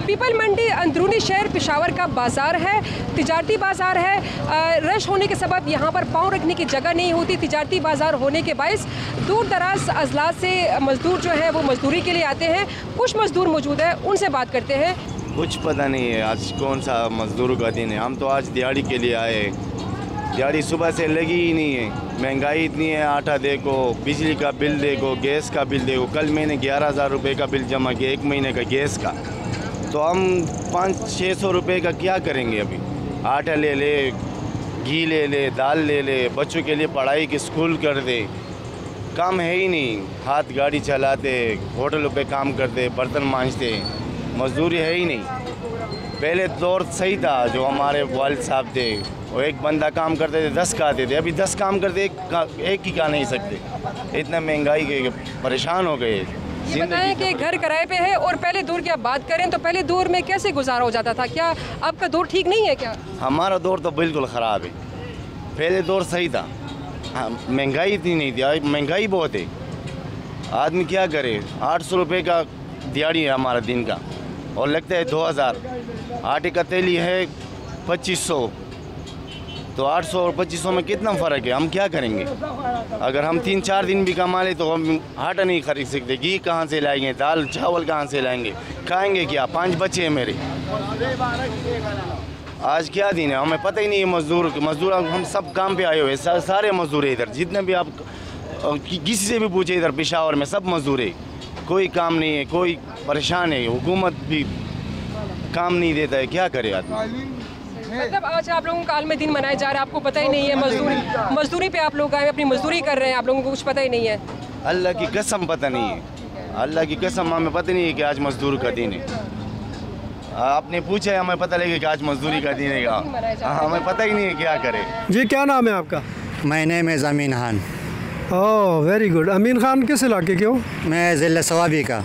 People मंडी अंदरूनी शहर पेशावर का बाज़ार है, तिजारती बाज़ार है। रश होने के सबब यहाँ पर पाँव रखने की जगह नहीं होती। तिजारती बाज़ार होने के बायस दूर दराज अजला से मज़दूर जो है वो मज़दूरी के लिए आते हैं। कुछ मज़दूर मौजूद है, उनसे बात करते हैं। कुछ पता नहीं है आज कौन सा मज़दूरों का दिन है। हम तो आज दिहाड़ी के लिए आए, दिहाड़ी सुबह से लगी ही नहीं है। महंगाई इतनी है, आटा देखो, बिजली का बिल देखो, गैस का बिल देखो। कल मैंने 11,000 रुपये का बिल जमा किया 1 महीने का गैस का। तो हम 500-600 रुपये का क्या करेंगे अभी? आटा ले ले, घी ले ले, दाल ले ले, बच्चों के लिए पढ़ाई के स्कूल कर दे, काम है ही नहीं। हाथ गाड़ी चलाते, होटलों पे काम करते, बर्तन मांजते, मजदूरी है ही नहीं। पहले दौर सही था, जो हमारे वालिद साहब थे वो एक बंदा काम करते थे 10 का आते थे। अभी 10 काम करते एक ही का नहीं सकते। इतना महंगाई के परेशान हो गए। ये बताएं कि घर किराए पे है और पहले दौर की आप बात करें तो पहले दौर में कैसे गुजारा हो जाता था? क्या आपका दौर ठीक नहीं है क्या? हमारा दौर तो बिल्कुल ख़राब है। पहले दौर सही था, महंगाई इतनी नहीं थी। महंगाई बहुत है, आदमी क्या करे? 800 रुपये का दिहाड़ी है हमारा दिन का और लगता है 2000। आटे का तेल है 2500, तो 800 और 2500 में कितना फ़र्क है? हम क्या करेंगे? अगर हम 3-4 दिन भी कमा ले तो हम आटा नहीं खरीद सकते। घी कहाँ से लाएंगे? दाल चावल कहाँ से लाएंगे? खाएंगे क्या? 5 बच्चे हैं मेरे। आज क्या दिन है हमें पता ही नहीं है। मजदूर हम सब काम पे आए हुए, सारे मजदूर है इधर। जितने भी आप किसी से भी पूछे इधर पेशावर में सब मजदूर है। कोई काम नहीं है, कोई परेशान है। हुकूमत भी काम नहीं देता है, क्या करे आदमी? मतलब आज आप लोगों का आलमी दिन मनाया जा रहा है, आपको पता ही नहीं है? मजदूरी पे आप लोग आए, अपनी मजदूरी कर रहे हैं, आप लोगों को कुछ पता ही नहीं है? अल्लाह की कसम पता नहीं है, अल्लाह की कसम हमें पता नहीं है कि आज मजदूर का दिन है। आपने पूछा है, हमें पता लगे कि आज मजदूरी का दिन है। हमें पता ही नहीं है क्या करे। जी क्या नाम है आपका? My name is Amin Khan. Oh very good. Amin Khan किस इलाके के हो? मैं ज़िला सवाबी का।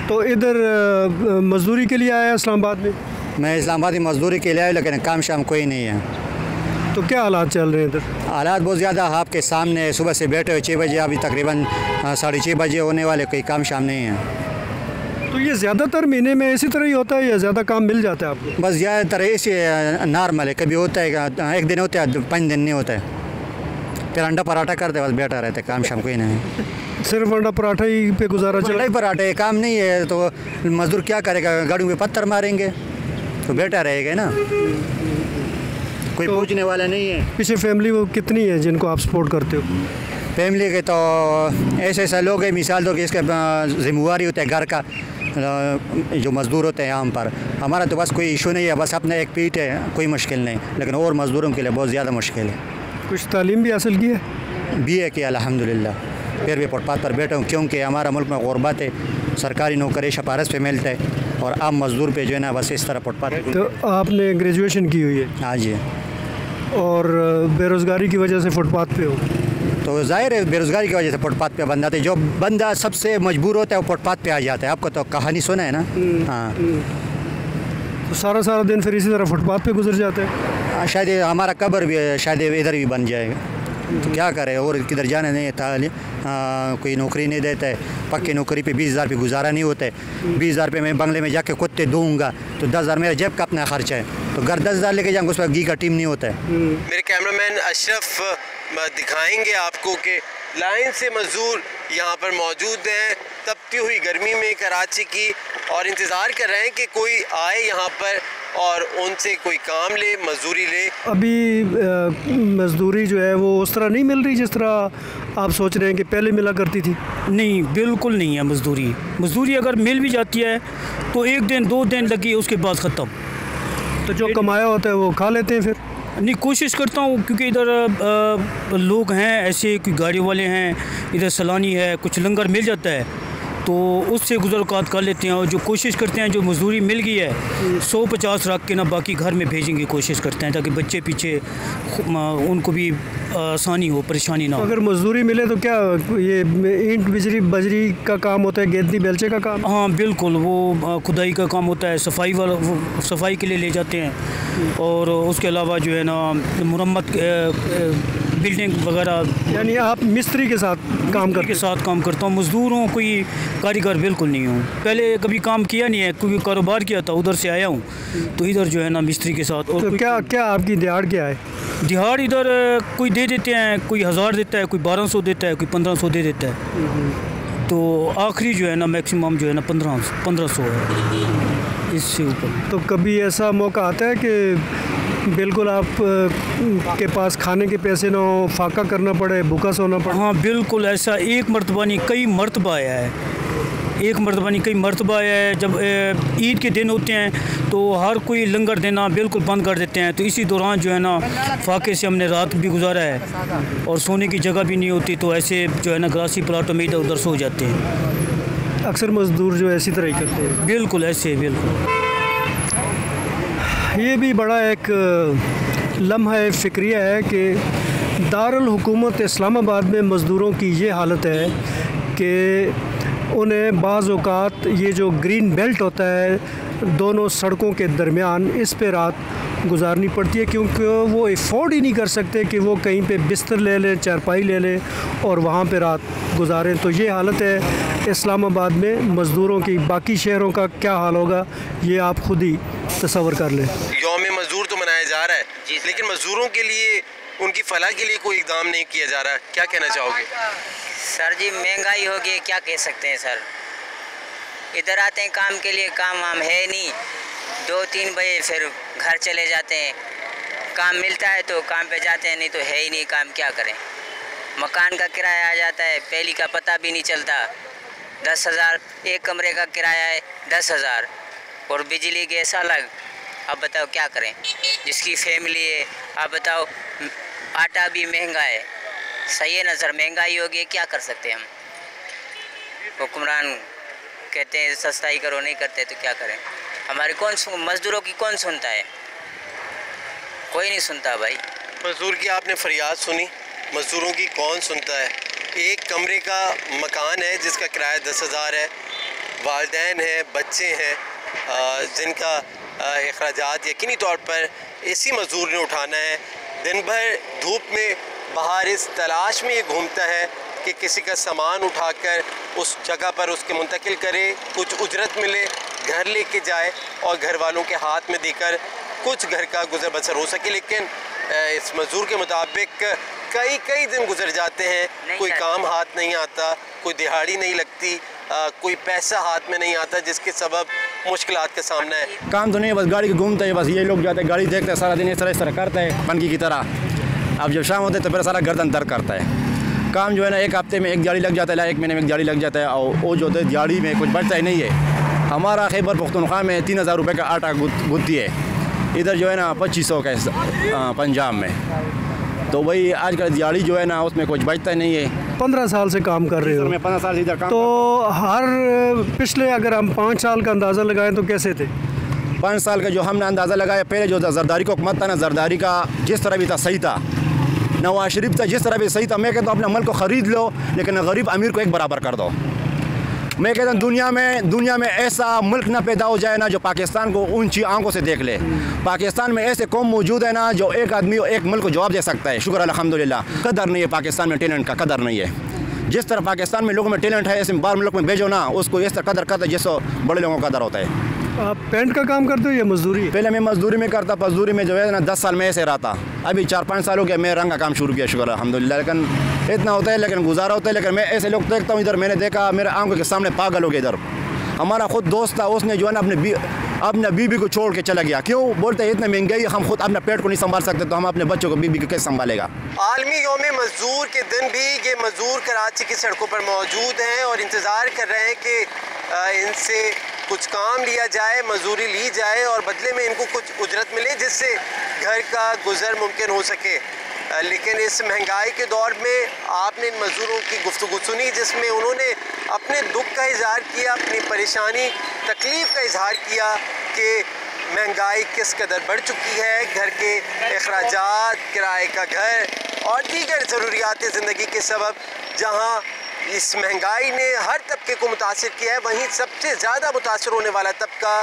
तो इधर मजदूरी के लिए आया इस्लामाबाद में? मैं इस्लामाबाद में मजदूरी के लिए आया, लेकिन काम शाम कोई नहीं है। तो क्या हालात चल रहे हैं इधर? हालात बहुत ज़्यादा आपके सामने। सुबह से बैठे हुए 6 बजे, अभी तकरीबन 6:30 बजे होने वाले, कोई काम शाम नहीं है। तो ये ज़्यादातर महीने में इसी तरह ही होता है या ज़्यादा काम मिल जाता है आपको? बस ज़्यादातर ऐसे नॉर्मल है। कभी होता है 1 दिन होता है, 5 दिन नहीं होता है। फिर अंडा पराठा करते बस बैठा रहते, काम शाम कोई नहीं है। सिर्फ अंडा पराठा ही पे गुजारा चल रहा है? पराठे काम नहीं है तो मजदूर क्या करेगा? गाड़ियों में पत्थर मारेंगे तो बैठा रहेगा ना, कोई तो पूछने वाला नहीं है। पीछे फैमिली वो कितनी है जिनको आप सपोर्ट करते हो? फैमिली के तो ऐसे ऐसे लोग हैं, मिसाल दो कि इसका जिम्मेवारी होता है घर का, जो मज़दूर होते हैं यहाँ पर। हमारा तो बस कोई इशू नहीं है, बस अपना एक पीठ है, कोई मुश्किल नहीं। लेकिन और मज़दूरों के लिए बहुत ज़्यादा मुश्किल है। कुछ तालीम भी हासिल की है? BA किया अल्हम्दुलिल्लाह। फिर भी फुटपाथ पर बैठा हूँ, क्योंकि हमारा मुल्क में गुरबत है। सरकारी नौकरी सिफारिश पे मिलता है और आम मज़दूर पे जो है ना बस इस तरह फुटपाथ। तो आपने ग्रेजुएशन की हुई है? हाँ जी। और बेरोज़गारी की वजह से फुटपाथ पे हो? तो ज़ाहिर है बेरोज़गारी की वजह से फुटपाथ पे बंदा आते। जो बंदा सबसे मजबूर होता है वो फुटपाथ पे आ जाता है। आपको तो कहानी सुना है ना? हाँ। तो सारा दिन फिर इसी तरह फुटपाथ पे गुजर जाता है? शायद हमारा कब्र भी शायद इधर भी बन जाएगा। तो क्या करें, और किधर जाने नहीं था। कोई नौकरी नहीं देता है। पक्की नौकरी पे 20,000 पे गुजारा नहीं होता है। 20,000 पे मैं बंगले में जाके कुत्ते दूंगा तो 10,000 मेरे जेब का अपना खर्चा है। तो घर 10,000 लेके जाऊँगा, उस पर घी का टीम नहीं होता है। मेरे कैमरामैन अशरफ दिखाएंगे आपको कि लाइन से मजदूर यहाँ पर मौजूद हैं तपती हुई गर्मी में कराची की, और इंतज़ार कर रहे हैं कि कोई आए यहाँ पर और उनसे कोई काम ले, मजदूरी ले। अभी मजदूरी जो है वो उस तरह नहीं मिल रही जिस तरह आप सोच रहे हैं कि पहले मिला करती थी? नहीं, बिल्कुल नहीं है मजदूरी अगर मिल भी जाती है तो 1 दिन 2 दिन लगी, उसके बाद ख़त्म। तो जो कमाया होता है वो खा लेते हैं फिर? नहीं, कोशिश करता हूँ, क्योंकि इधर लोग हैं ऐसे, कोई गाड़ी वाले हैं, इधर सलानी है, कुछ लंगर मिल जाता है तो उससे गुज़रकात कर लेते हैं। और जो कोशिश करते हैं, जो मजदूरी मिल गई है 100-50 रख के ना बाकी घर में भेजने की कोशिश करते हैं, ताकि बच्चे पीछे उनको भी आसानी हो, परेशानी ना हो। अगर मजदूरी मिले तो क्या ये ईंट बजरी का काम होता है, गेंदी बेलचे का काम? हाँ बिल्कुल, वो खुदाई का काम होता है, सफाई के लिए ले जाते हैं। और उसके अलावा जो है ना मुरम्मत बिल्डिंग वगैरह। यानी आप मिस्त्री के साथ काम करता हूँ, मज़दूर हूँ, कोई कारीगर बिल्कुल नहीं हूँ। पहले कभी काम किया नहीं है, क्योंकि कारोबार किया था, उधर से आया हूँ, तो इधर जो है ना मिस्त्री के साथ। और तो क्या आपकी दिहाड़ क्या है? दिहाड़ इधर कोई दे देते हैं, कोई 1000 देता है, कोई 1200 देता है, कोई 1500 दे देता है। तो आखिरी जो है ना मैक्सिमम जो है ना 1500 है, इससे ऊपर। तो कभी ऐसा मौका आता है कि बिल्कुल आप के पास खाने के पैसे ना हो, फाका करना पड़े, भूखा सोना पड़े? हाँ बिल्कुल, ऐसा एक मरतबा नहीं कई मरतबा आया है, जब ईद के दिन होते हैं तो हर कोई लंगर देना बिल्कुल बंद कर देते हैं। तो इसी दौरान जो है ना फाके से हमने रात भी गुजारा है, और सोने की जगह भी नहीं होती, तो ऐसे जो है ना ग्रासी प्लाटों में इधर उधर सो जाते हैं। अक्सर मज़दूर जो ऐसी तरह ही करते हैं। बिल्कुल ऐसे, बिल्कुल। ये भी बड़ा एक लम्हा फ़िक्रिया है कि दारुल हुकूमत इस्लामाबाद में मज़दूरों की ये हालत है कि उन्हें बाज़ औक़ात ये जो ग्रीन बेल्ट होता है दोनों सड़कों के दरमियान, इस पे रात गुजारनी पड़ती है, क्योंकि वो अफोर्ड ही नहीं कर सकते कि वो कहीं पे बिस्तर ले लें, चारपाई ले लें और वहाँ पे रात गुजारें। तो ये हालत है इस्लामाबाद में मज़दूरों की। बाकी शहरों का क्या हाल होगा ये आप खुद ही तसव्वुर कर लें। यौम मज़दूर तो मनाया जा रहा है, लेकिन मज़दूरों के लिए, उनकी फलाह के लिए कोई इक़दाम नहीं किया जा रहा, क्या कहना चाहोगे? सर जी महंगाई होगी, क्या कह सकते हैं सर। इधर आते हैं काम के लिए, काम वाम है नहीं, 2-3 बजे फिर घर चले जाते हैं। काम मिलता है तो काम पे जाते हैं, नहीं तो है ही नहीं काम, क्या करें। मकान का किराया आ जाता है, पहली का पता भी नहीं चलता। 10,000 एक कमरे का किराया है, 10,000, और बिजली गैस अलग। अब बताओ क्या करें, जिसकी फैमिली है। अब बताओ आटा भी महंगा है, सही है ना सर, महंगाई होगी, क्या कर सकते हैं हम। हुक्मरान कहते हैं सस्ताई करो, नहीं करते तो क्या करें। हमारे मज़दूरों की कौन सुनता है, कोई नहीं सुनता भाई। मज़दूर की आपने फरियाद सुनी, मज़दूरों की कौन सुनता है। एक कमरे का मकान है जिसका किराया 10,000 है, वालिदैन हैं, बच्चे हैं, जिनका अखराजात यकीनी तौर पर इसी मज़दूर ने उठाना है। दिन भर धूप में बाहर इस तलाश में ये घूमता है कि किसी का सामान उठाकर उस जगह पर उसके मुंतकिल करे, कुछ उजरत मिले, घर लेके जाए और घर वालों के हाथ में देकर कुछ घर का गुजर बसर हो सके। लेकिन इस मज़दूर के मुताबिक कई दिन गुजर जाते हैं, कोई काम हाथ नहीं आता, कोई दिहाड़ी नहीं लगती, कोई पैसा हाथ में नहीं आता, जिसके सबब मुश्किलात का सामना है। काम तो नहीं, बस गाड़ी के घूमते हैं, बस ये लोग जाते हैं, गाड़ी देखते हैं सारा दिन, इस तरह करते हैं पनकी की तरह। अब जब शाम होते है तो फिर सारा गर्दन दर्द करता है। काम जो है ना, एक हफ्ते में एक दिहाड़ी लग जाता है, 1 महीने में एक दिहाड़ी लग जाता है, और वो जो है दिहाड़ी में कुछ बचता ही नहीं है। हमारा खैबर पख्तूनख्वा में 3000 रुपये का आटा गुत्ती है, इधर जो है ना 2500 का पंजाब में। तो वही आजकल दिहाड़ी जो है ना उसमें कुछ बचता ही नहीं है। 15 साल से काम कर रहे हो? मैं 15 साल से इधर काम। तो हर पिछले अगर हम 5 साल का अंदाज़ा लगाएं तो कैसे थे? 5 साल का जो हमने अंदाज़ा लगाया, पहले जो जरदारी को हुकूमत था ना, जरदारी का जिस तरह भी था सही था, नवाज शरीफ था जिस तरह भी सही था। मैं कहता हूँ अपने मुल्क को ख़रीद लो, लेकिन गरीब अमीर को एक बराबर कर दो। मैं कहता हूँ दुनिया में ऐसा मुल्क ना पैदा हो जाए ना जो पाकिस्तान को ऊंची आंखों से देख ले। पाकिस्तान में ऐसे कौम मौजूद है ना जो एक आदमी एक मुल्क को जवाब दे सकता है। शुक्र अल्हम्दुलिल्लाह। कदर नहीं है पाकिस्तान में, टैलेंट का कदर नहीं है। जिस तरह पाकिस्तान में लोगों में टैलेंट है, ऐसे बाहर मुल्क में भेजो ना, उसको इस तरह कदर करता है जैसे बड़े लोगों का कदर होता है। आप पेंट का काम करते हो या मजदूरी? पहले मैं मजदूरी में करता, मजदूरी में जो है ना 10 साल में ऐसे रहा था। अभी 4-5 साल हो गया मैं रंग का काम शुरू किया, शुक्र अल्हम्दुलिल्लाह। लेकिन इतना होता है, लेकिन गुजारा होता है। लेकिन मैं ऐसे लोग देखता हूँ, इधर मैंने देखा मेरे आंखों के सामने पागल हो गए। इधर हमारा खुद दोस्त था, उसने जो है ना अपने बीबी को छोड़ के चला गया। क्यों? बोलते हैं इतनी महंगाई, हम खुद अपने पेट को नहीं संभाल सकते तो हम अपने बच्चों को बीबी को कैसे संभालेगा। आलमी यौम मज़दूर के दिन भी ये मज़दूर कराची की सड़कों पर मौजूद हैं और इंतज़ार कर रहे हैं कि इनसे कुछ काम लिया जाए, मजदूरी ली जाए और बदले में इनको कुछ उजरत मिले जिससे घर का गुजर मुमकिन हो सके। लेकिन इस महंगाई के दौर में आपने इन मज़दूरों की गुफ्तगू सुनी जिसमें उन्होंने अपने दुख का इजहार किया, अपनी परेशानी तकलीफ़ का इजहार किया कि महंगाई किस कदर बढ़ चुकी है। घर के अखराजात, किराए का घर और दीगर ज़रूरियात ज़िंदगी के सबब जहाँ इस महंगाई ने हर तबके को मुतासिर किया है, वहीं सबसे ज़्यादा मुतासिर होने वाला तबका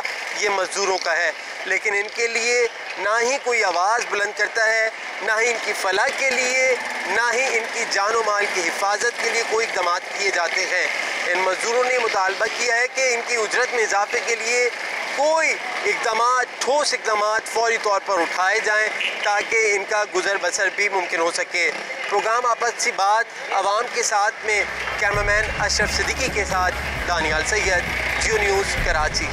ये मज़दूरों का है। लेकिन इनके लिए ना ही कोई आवाज़ बुलंद करता है, ना ही इनकी फलाह के लिए, ना ही इनकी जानो माल की हिफाजत के लिए कोई इक़दाम किए जाते हैं। इन मज़दूरों ने मुतालबा किया है कि इनकी उजरत में इजाफे के लिए कोई इक़दाम, ठोस इक़दाम फ़ौरी तौर पर उठाए जाएँ ताकि इनका गुजर बसर भी मुमकिन हो सके। प्रोग्राम आपसी बात आवाम के साथ में कैमरामैन अशरफ सिद्दीकी के साथ दानियाल सैयद, जियो न्यूज़ कराची।